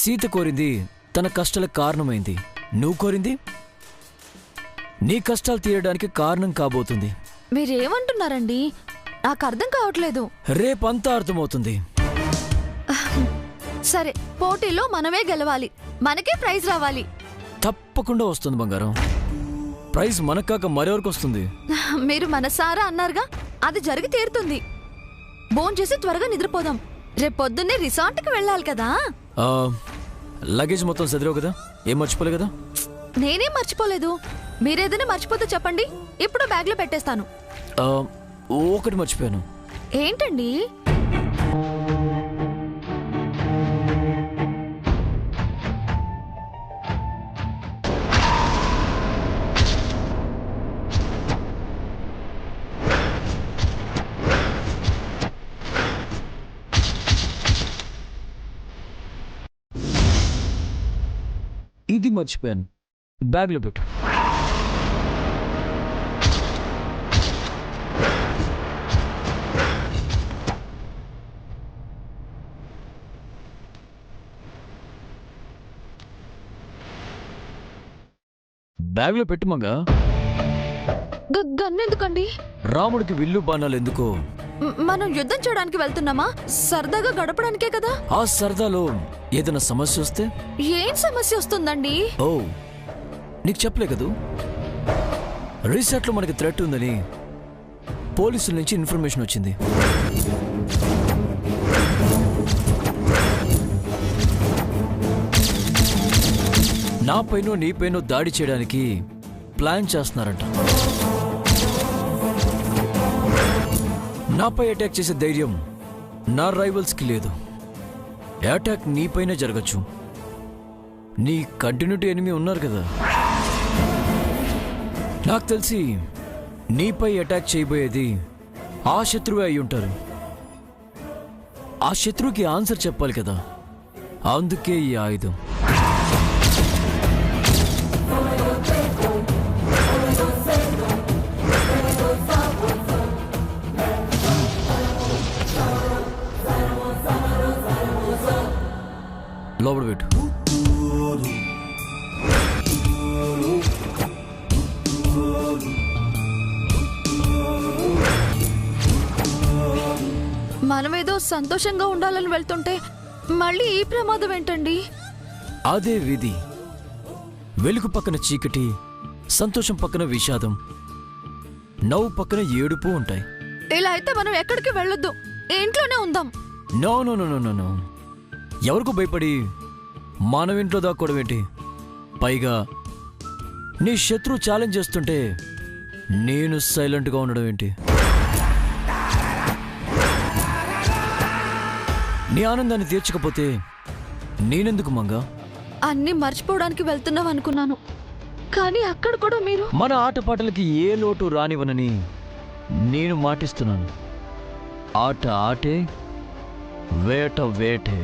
సీత కోరింది తన కష్టాలకు కారణమైంది, నువ్వు కోరింది నీ కష్టాలు తీయడానికి కారణం కాబోతుంది. మీరేమంటున్నారండి? నాకు అర్థం కావట్లేదు. రేపంతా అర్థమవుతుంది. సరే, పోటీలో మనమే గెలవాలి, మనకే ప్రైజ్ రావాలి. తప్పకుండా వస్తుంది బంగారం. ప్రైజ్ మనకు కాక మరెవరికి వస్తుంది? మీరు మనసారా అన్నారుగా, అది జరిగి తీరుతుంది. భోంచేసి త్వరగా నిద్రపోదాం. రేపు పొద్దున్నే రిసార్ట్కి వెళ్ళాలి కదా. లగేజ్ మొత్తం చదివావు కదా, ఏం మర్చిపోలే కదా? నేనేం మర్చిపోలేదు. మీరేదైనా మర్చిపోతే చెప్పండి, ఇప్పుడు బ్యాగ్లో పెట్టేస్తాను. ఒకటి మర్చిపోయాను. ఏంటండి? ఇది మర్చిపోయాను, బ్యాగ్లో పెట్టు. బ్యాగ్లో పెట్టు మగా. గన్ ఎందుకండి? రాముడికి విల్లు బాణాలు ఎందుకో? మనం యుద్ధం చేయడానికి వెళ్తున్నామా? సరదాగా గడపడానికే కదా. ఆ సరదాలో ఏదైనా సమస్య వస్తే? ఏం సమస్య వస్తుందండి? ఓ, నీకు చెప్పలే కదూ, రీసెంట్ లో మనకి థ్రెట్ ఉందని పోలీసుల నుంచి ఇన్ఫర్మేషన్ వచ్చింది. నాపైనో నీపైనో దాడి చేయడానికి ప్లాన్ చేస్తున్నారంట. నాపై అటాక్ చేసే ధైర్యం నా రైవల్స్కి లేదు. అటాక్ నీపైనే జరగచ్చు. నీ కంటిన్యూటీ ఎనిమి ఉన్నారు కదా. నాకు తెలిసి నీపై అటాక్ చేయబోయేది ఆ శత్రువే అయి ఉంటారు. ఆ శత్రువుకి ఆన్సర్ చెప్పాలి కదా, అందుకే ఈ ఆయుధం. లోపల పెట్టు. మనమేదో సంతోషంగా ఉండాలని వెళ్తుంటే మళ్ళీ ఈ ప్రమాదం ఏంటండి? అదే విధి. వెలుగు పక్కన చీకటి, సంతోషం పక్కన విషాదం, నవ్వు పక్కన ఏడుపు ఉంటాయి. ఇలా అయితే మనం ఎక్కడికి వెళ్ళొద్దు, ఇంట్లోనే ఉందాం. No no no no no. ఎవరికి భయపడి మనం ఇంట్లో దాక్కోవడం ఏంటి? పైగా నీ శత్రువు ఛాలెంజ్ చేస్తుంటే నేను సైలెంట్గా ఉండడం ఏంటి? నీ ఆనందాన్ని తీర్చకపోతే నేనెందుకు మంగా? అన్నీ మర్చిపోవడానికి వెళ్తున్నాం అనుకున్నాను, కానీ అక్కడ కూడా మీరు. మన ఆటపాటలకి ఏ లోటు రానివ్వనని నేను మాటిస్తున్నాను. ఆట ఆటే, వేట వేటే.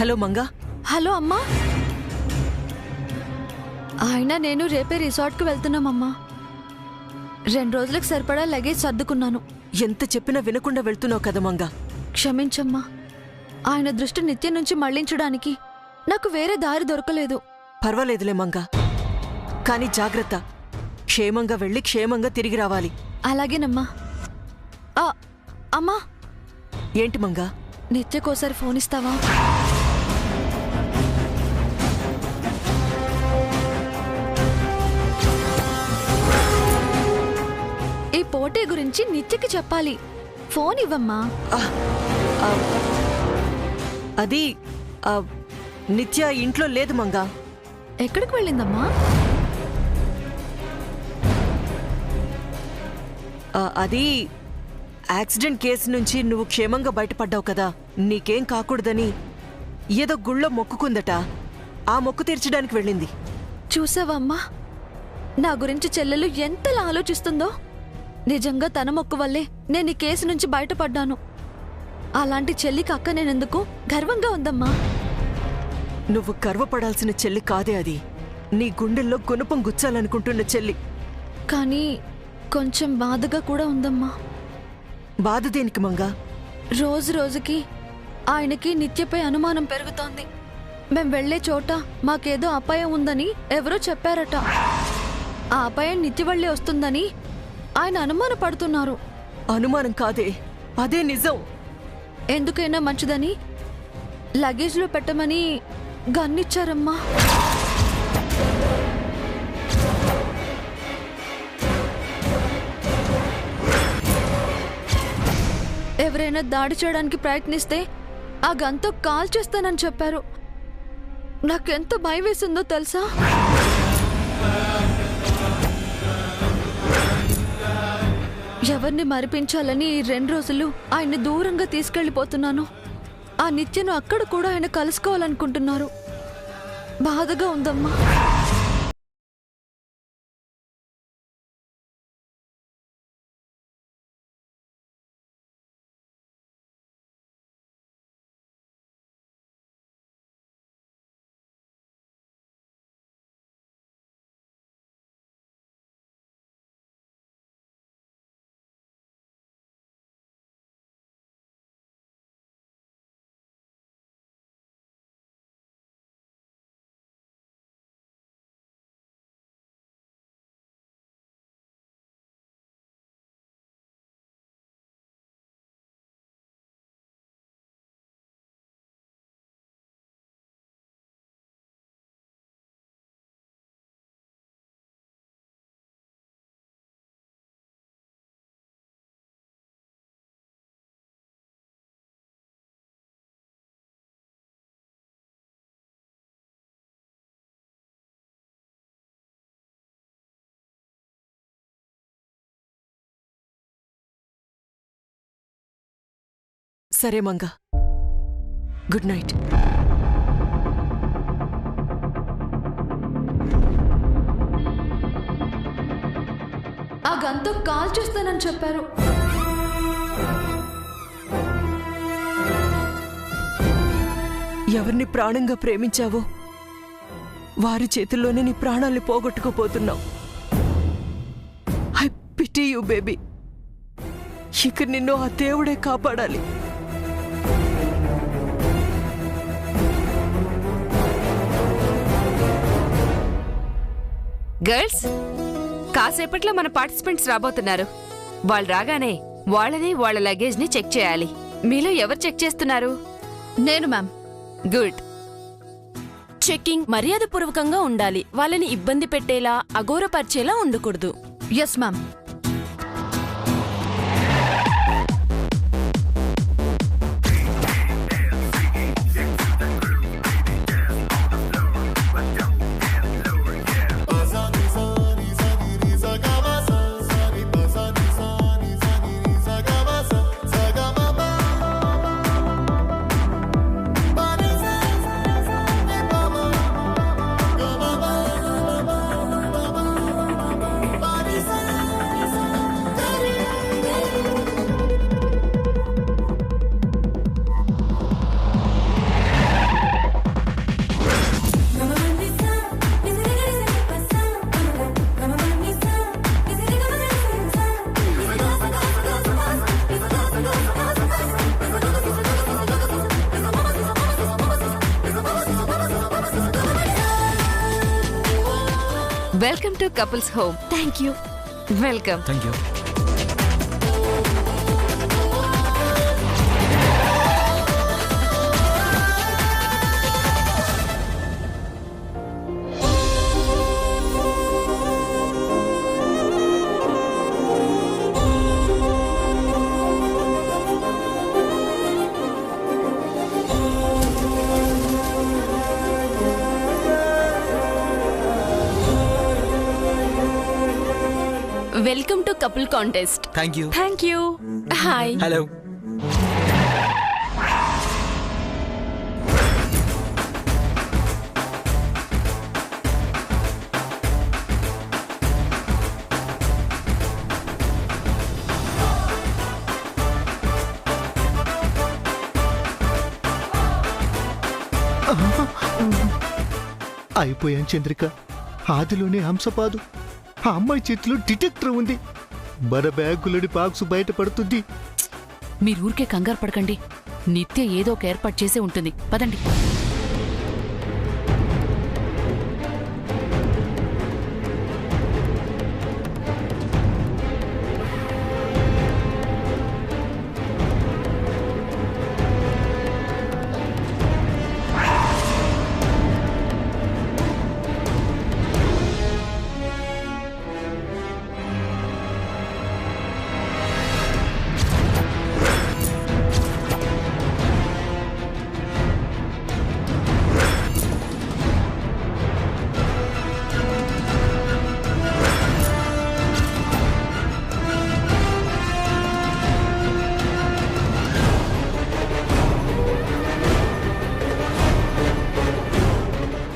హలో మంగా. హలో అమ్మా. ఆయన నేను రేపే రిసార్ట్కి వెళ్తున్నామమ్మా. 2 రోజులకు సరిపడా లగేజ్ సర్దుకున్నాను. ఎంత చెప్పినా వినకుండా వెళ్తున్నావు కదా మంగా. క్షమించమ్మా. ఆయన దృష్టి నిత్యం నుంచి మళ్లించడానికి నాకు వేరే దారి దొరకలేదు. పర్వాలేదులే మంగా, కానీ జాగ్రత్త. క్షేమంగా వెళ్ళి క్షేమంగా తిరిగి రావాలి. అలాగేనమ్మా. అమ్మా. ఏంటి మంగా? నిత్యకోసారి ఫోన్ ఇస్తావా? ఈ పోటీ గురించి నిత్యకి చెప్పాలి. ఫోన్ ఇవ్వమ్మా. అది నిత్య ఇంట్లో లేదు మంగా. ఎక్కడికి వెళ్ళిందమ్మా? అది యాక్సిడెంట్ కేసు నుంచి నువ్వు క్షేమంగా బయటపడ్డావు కదా, నీకేం కాకూడదని ఏదో గుళ్ళో మొక్కుకుందట. ఆ మొక్కు తీర్చడానికి వెళ్ళింది. చూసావమ్మా, నా గురించి చెల్లెలు ఎంతలా ఆలోచిస్తుందో. నిజంగా తన మొక్కు వల్లే నేను ఈ కేసు నుంచి బయటపడ్డాను. అలాంటి చెల్లికి అక్క నేనెందుకు గర్వంగా ఉందమ్మా. నువ్వు గర్వపడాల్సిన చెల్లి కాదే అది, నీ గుండెల్లో గుణపం గుచ్చాలనుకుంటున్న చెల్లి. కానీ కొంచెం బాధగా కూడా ఉందమ్మా. బాధ దేనికి మంగా? రోజు రోజుకి ఆయనకి నిత్యపై అనుమానం పెరుగుతోంది. మేం వెళ్లే చోట మాకేదో అపాయం ఉందని ఎవరో చెప్పారట. ఆ అపాయం నిత్యవళ్ళే వస్తుందని ఆయన అనుమాన పడుతున్నారు. అనుమానం కాదే, అదే నిజం. ఎందుకైనా మంచిదని లగేజ్లో పెట్టమని గన్నిచ్చారమ్మా. ఎవరైనా దాడి చేయడానికి ప్రయత్నిస్తే ఆ గన్తో కాల్ చేస్తానని చెప్పారు. నాకెంత భయం వేసిందో తెలుసా? ఎవరిని మరిపించాలని ఈ 2 రోజులు ఆయన్ని దూరంగా తీసుకెళ్లిపోతున్నాను. ఆ నిత్యను అక్కడ కూడా ఆయన కలుసుకోవాలనుకుంటున్నారు. బాధగా ఉందమ్మా. సరే మంగా, గుడ్ నైట్. ఆ గన్తో కాల్ చేస్తానని చెప్పారు. ఎవరిని ప్రాణంగా ప్రేమించావో వారి చేతుల్లోనే నీ ప్రాణాల్ని పోగొట్టుకుపోతున్నావు. I pity you baby. ఇక నిన్ను ఆ దేవుడే కాపాడాలి. గర్ల్స్, కాసేపట్లో మన పార్టిసిపెంట్స్ రాబోతున్నారు. వాళ్ళు రాగానే వాళ్ళని వాళ్ళ లగేజ్ ని చెక్ చేయాలి. మీలో ఎవరు చెక్ చేస్తున్నారు? నేను మ్యామ్. గుడ్. చెక్కింగ్ మర్యాదపూర్వకంగా ఉండాలి. వాళ్ళని ఇబ్బంది పెట్టేలా, అగౌరవపరిచేలా ఉండకూడదు. Yes ma'am. Welcome to couples home. Thank you. Welcome. Thank you. Welcome to couple contest. Thank you. Thank you. Hi. Hello. అయిపోయాం చంద్రిక. ఆదిలోనే హంసపాదు. ఆ అమ్మాయి చేతిలో డిటెక్టర్ ఉంది. మన బ్యాగులోని బాక్స్ బయటపడుతుంది. మీరు ఊరికే కంగారు పడకండి. నిత్య ఏదో ఒక ఏర్పాటు చేసే ఉంటుంది. పదండి.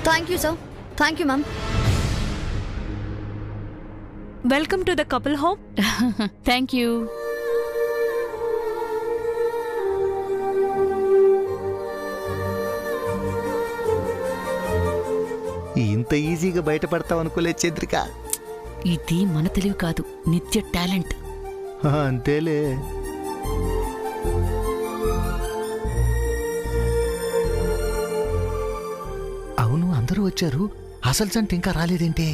Thank you sir. Thank you ma'am. Welcome to the couple home. Thank you. ఇంత ఈజీగా బయటపడతాం అనుకోలేదు చంద్రిక. ఇది మన తెలివి కాదు, నిత్య టాలెంట్. అంతేలే. అవును, అందరూ వచ్చారు. అసలు జంట ఇంకా రాలేదేంటే?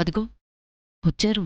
అదిగో వచ్చారు.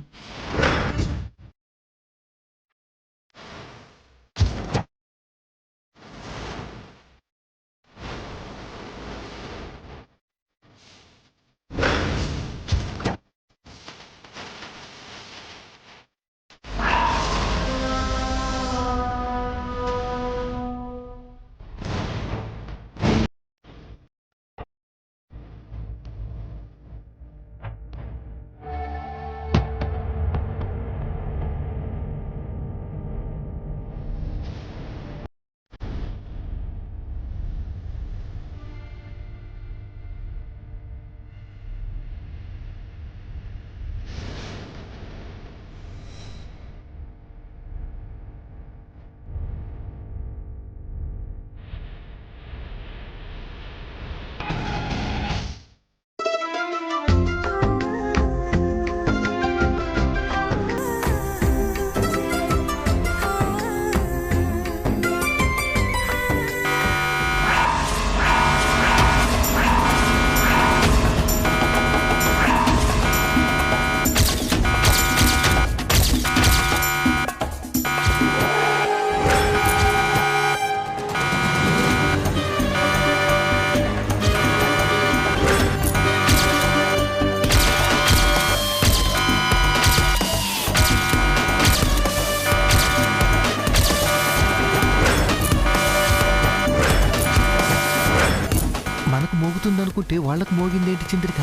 మనకు మోగుతుందనుకుంటే వాళ్ళకు మోగిందేంటి చంద్రిక?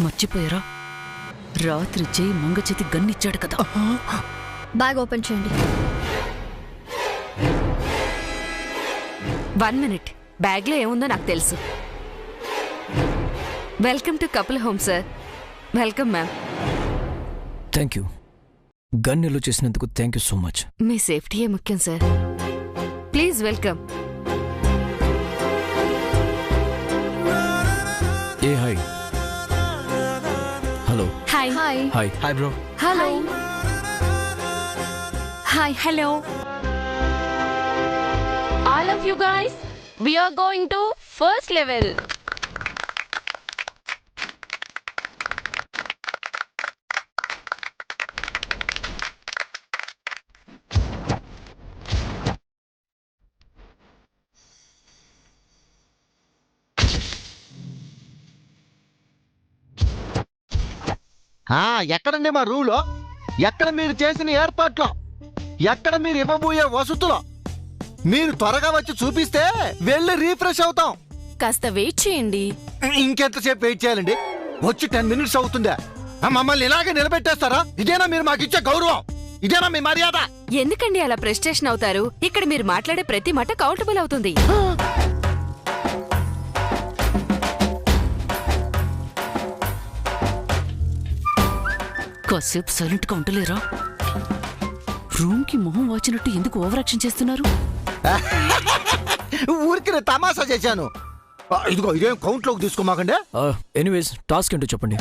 మర్చిపోయారా? రాత్రి జై మంగచేతి గన్నిచ్చాడు కదా. బ్యాగ్ ఓపెన్ చేయండి. 1 minute. బ్యాగ్లో ఏముందో నాకు తెలుసు. Welcome to couple home sir. Welcome ma'am. Thank you. Gun నిల్వ చేసినందుకు థ్యాంక్ యూ సో మచ్. మీ సేఫ్టీయే ముఖ్యం sir. Please welcome. A hi. Hello. Hi. Hi. Hi. Hi bro. Hello. Hi. Hello. All of you guys, we are going to first level. ఎక్కడండి మా రూలో? ఎక్కడ మీరు చేసిన ఏర్పాట్లో? ఎక్కడ మీరు ఇవ్వబోయే వసతులో? మీరు త్వరగా వచ్చి చూపిస్తే వెళ్ళి రీఫ్రెష్ అవుతాం. కాస్త వెయిట్ చేయండి. ఇంకెంతసేపు వెయిట్ చేయాలండి? వచ్చి 10 minutes అవుతుందా? మమ్మల్ని ఇలాగే నిలబెట్టేస్తారా? ఇదేనా మీరు మాకు ఇచ్చే గౌరవం? ఇదేనా మీ మర్యాద? ఎందుకండి అలా ప్రెస్టేషన్ అవుతారు? ఇక్కడ మీరు మాట్లాడే ప్రతి మాట కౌంటబుల్ అవుతుంది. కాసేపు సైలెంట్ గా ఉండలేరా? రూమ్ కి మొహం వాచినట్టు ఎందుకు ఓవరాక్షన్ చేస్తున్నారు? ఊరికి తమాషా చేశాను. ఇదిగో ఇదేం కౌంట్ లోకి తీసుకోమాకండి. ఎనీవేస్ టాస్క్ ఏంటో చెప్పండి.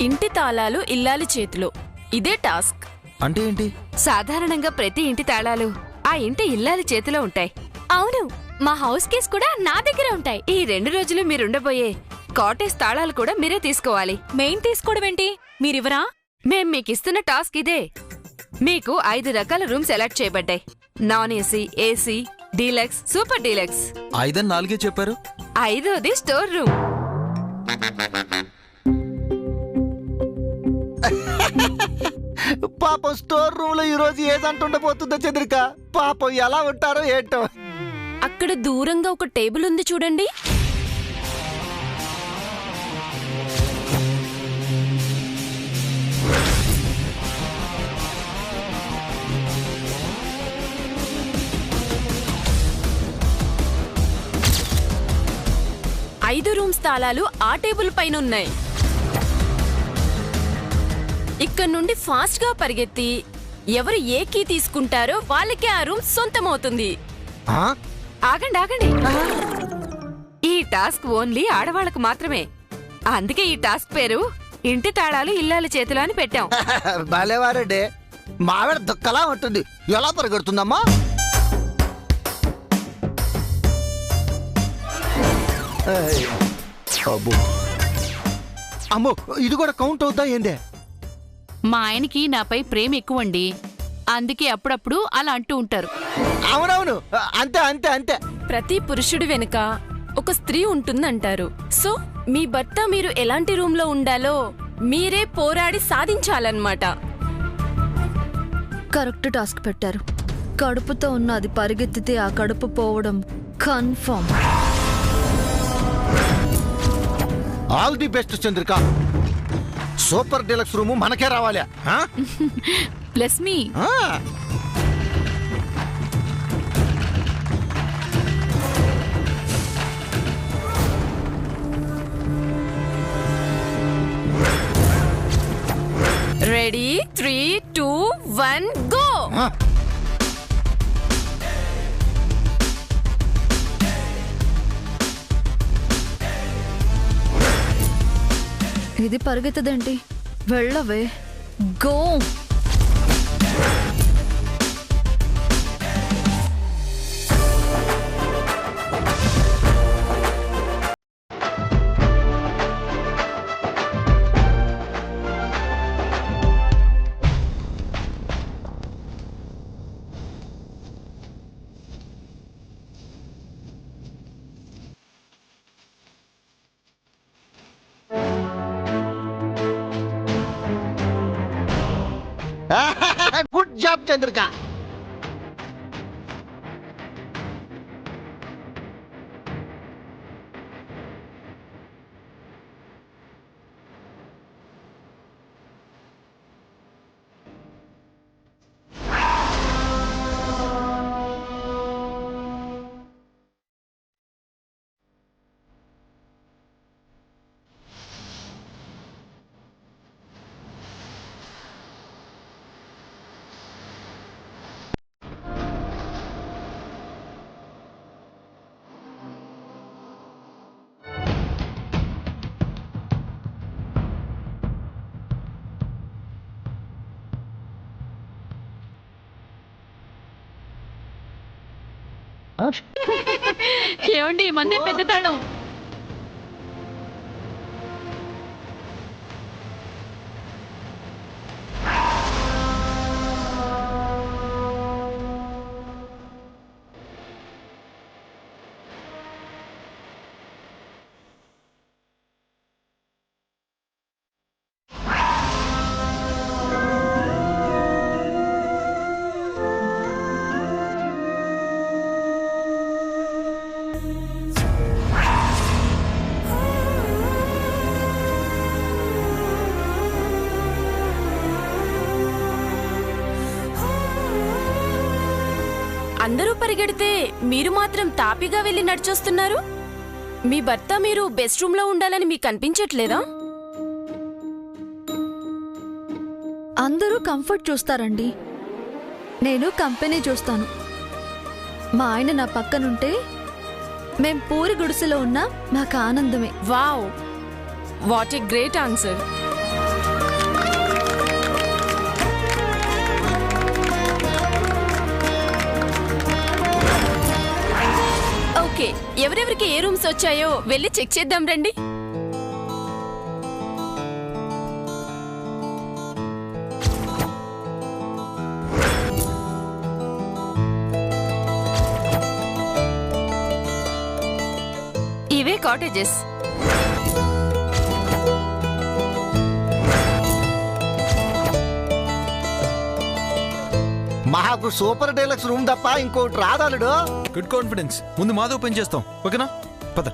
ఇంటి తాళాలు ఇల్లాలి చేతిలో, ఇదే టాస్క్. అంటే ఏంటి? సాధారణంగా ప్రతి ఇంటి తాళాలు ఆ ఇంటి ఇల్లాలి చేతిలో ఉంటాయి. అవును, మా హౌస్ కేస్ కూడా నా దగ్గర ఉంటాయి. ఈ 2 రోజులు మీరుండబోయే కాటేజ్ తాళాలు కూడా మీరే తీసుకోవాలి. మెయిన్ తీసుకోవడం ఏంటి? మీరివరా? మేం మీకిస్తున్న టాస్క్ ఇదే. మీకు 5 రకాల రూమ్స్ అలాట్ చేయబడ్డాయి. Non AC, AC, deluxe, super deluxe. 5 అని 4 చెప్పారు. 5ది స్టోర్ రూమ్. పాపం స్టోర్ రూమ్ లో ఈ రోజు ఏదంటుండబోతుందో చంద్రిక. పాపం ఎలా ఉంటారో ఏంటో. అక్కడ దూరంగా ఒక టేబుల్ ఉంది చూడండి. ఐదు రూమ్స్ తాళాలు ఆ టేబుల్ పైన ఉన్నాయి. ఇక్కడ నుండి ఫాస్ట్ గా పరిగెత్తి ఎవరు ఏ కీ తీసుకుంటారో వాళ్ళకే ఆ రూమ్ సొంతమవుతుంది. ఆగండి ఆగండి, ఈ టాస్క్ ఓన్లీ ఆడవాళ్ళకు మాత్రమే. అందుకే ఈ టాస్క్ పేరు ఇంటి తాళాలు ఇల్లాలి చేతిలో అని పెట్టాం. బాలేవారండి, మావిడ దుక్కలా ఉంటుంది. ఎలా పరిగెడుతుందమ్మా? అమ్మో, ఇది కూడా కౌంట్ అవుతా ఏందే? మా ఆయనకి నాపై ప్రేమ ఎక్కువండి, అందుకే అప్పుడప్పుడు అలా అంటూ ఉంటారు. అవునవును, అంతే అంతే అంతే. ప్రతి పురుషుడి వెనుక ఒక స్త్రీ ఉంటుందంటారు. సో మీ భర్త మీరు ఎలాంటి రూమ్ లో ఉండాలో మీరే పోరాడి సాధించాలన్నమాట. కరెక్ట్ టాస్క్ పెట్టారు. కడుపుతో ఉన్న అది పరిగెత్తితే ఆ కడుపు పోవడం confirm. All the best Chandrika. Super deluxe room మనకే రావాలి. ప్లస్ మీ. Ready 3, 2, 1 go. ఇది పరిగెత్తదేంటి? వెళ్ళవే, గో. Good job Chandrika. ఏమండి, మందే పెద్ద తాళం. పరిగెడితే మీరు మాత్రం తాపిగా వెళ్ళి నడిచొస్తున్నారు? మీ భర్త మీరు బెస్ట్ రూమ్ లో ఉండాలని మీకు అనిపించట్లేదా? అందరూ కంఫర్ట్ చూస్తారండి, నేను కంపెనీ చూస్తాను. మా ఆయన నా పక్కనుంటే మేం పూరి గుడిసెలో ఉన్నా మాకు ఆనందమే. Wow, what a great answer. Okay, ఎవరెవరికి ఏ రూమ్స్ వచ్చాయో వెళ్ళి చెక్ చేద్దాం రండి. ఇవే కాటేజెస్. మాకు సూపర్ డీలక్స్ రూమ్ తప్ప ఇంకోటి రాదాలుడు. Good confidence. ముందు మాది ఓపెన్ చేస్తాం, ఓకేనా? పద.